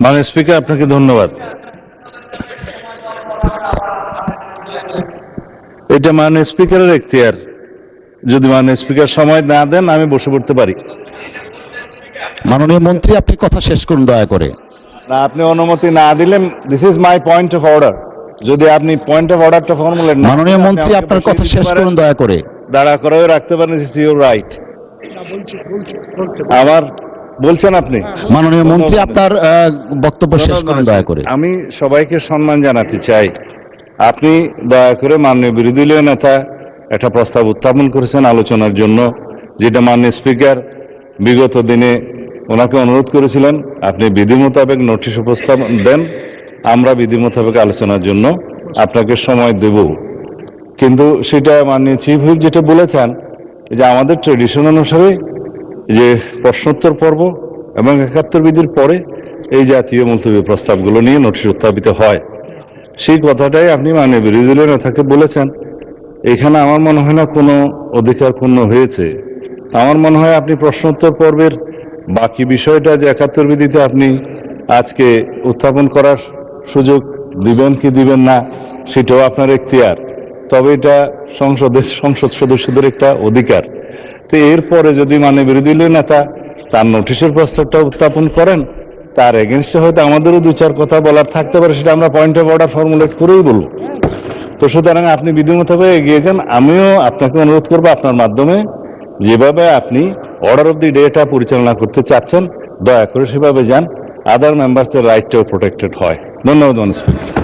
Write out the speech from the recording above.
মাননীয় স্পিকার, আপনাকে ধন্যবাদ। এটা মাননীয় স্পিকারের এখতিয়ার। যদি মাননীয় স্পিকার সময় না দেন আমি বসে পড়তে পারি। মাননীয় মন্ত্রী, আপনি কথা শেষ করুন দয়া করে। না, আপনি অনুমতি না দিলেন। This is my point of order. যদি আপনি পয়েন্ট অফ অর্ডারটা ফর্মুলেট না, মাননীয় মন্ত্রী, আপনার কথা শেষ করুন দয়া করে। দাঁড়া করেও রাখতে পারেন, ইটস ইউর রাইট। আমার বলছেন আপনি। মাননীয় মন্ত্রী, আপনার বক্তব্য শেষ করুন দয়া করে। আমি সবাইকে সম্মান জানাতে চাই। আপনি দয়া করে মাননীয় বিরোধী দলীয় নেতা একটা প্রস্তাব উত্থাপন করেছেন আলোচনার জন্য, যেটা মাননীয় স্পিকার বিগত দিনে ওনাকে অনুরোধ করেছিলেন আপনি বিধি মোতাবেক নোটিশ উপস্থাপন দেন, আমরা বিধি মোতাবেক আলোচনার জন্য আপনাকে সময় দেব। কিন্তু সেটা মাননীয় চিফ হুইপ যেটা বলেছেন যে আমাদের ট্রেডিশন অনুসারে যে প্রশ্নোত্তর পর্ব এবং ৭১ বিধির পরে এই জাতীয় মুলতবি প্রস্তাবগুলো নিয়ে নোটিশ উত্থাপিত হয়, সেই কথাটাই আপনি মাননীয় বিরোধী দলীয় নেতাকে বলেছেন। এখানে আমার মনে হয় না কোনো অধিকার ক্ষুণ্ণ হয়েছে। আমার মনে হয় আপনি প্রশ্নোত্তর পর্বের বাকি বিষয়টা যে ৭১ বিধিতে আপনি আজকে উত্থাপন করার সুযোগ দিবেন কি দিবেন না সেটাও আপনার এখতিয়ার, তবে এটা সংসদ সদস্যদের একটা অধিকার। তো এরপরে যদি মাননীয় বিরোধী দলীয় নেতা তার নোটিশের প্রস্তাবটা উত্থাপন করেন, তার এগেনস্টে হয়তো আমাদেরও দু চার কথা বলার থাকতে পারে, সেটা আমরা পয়েন্ট অফ অর্ডার ফর্মুলেট করেই বলবো। তো সুতরাং আপনি বিধি মোতাবেক এগিয়ে যান। আমিও আপনাকে অনুরোধ করবো আপনার মাধ্যমে যেভাবে আপনি অর্ডার অফ দি ডেটা পরিচালনা করতে চাচ্ছেন দয়া করে সেভাবে যান, আদার মেম্বার্সদের রাইটটাও প্রোটেক্টেড হয়। ধন্যবাদ মাননীয় স্পিকার।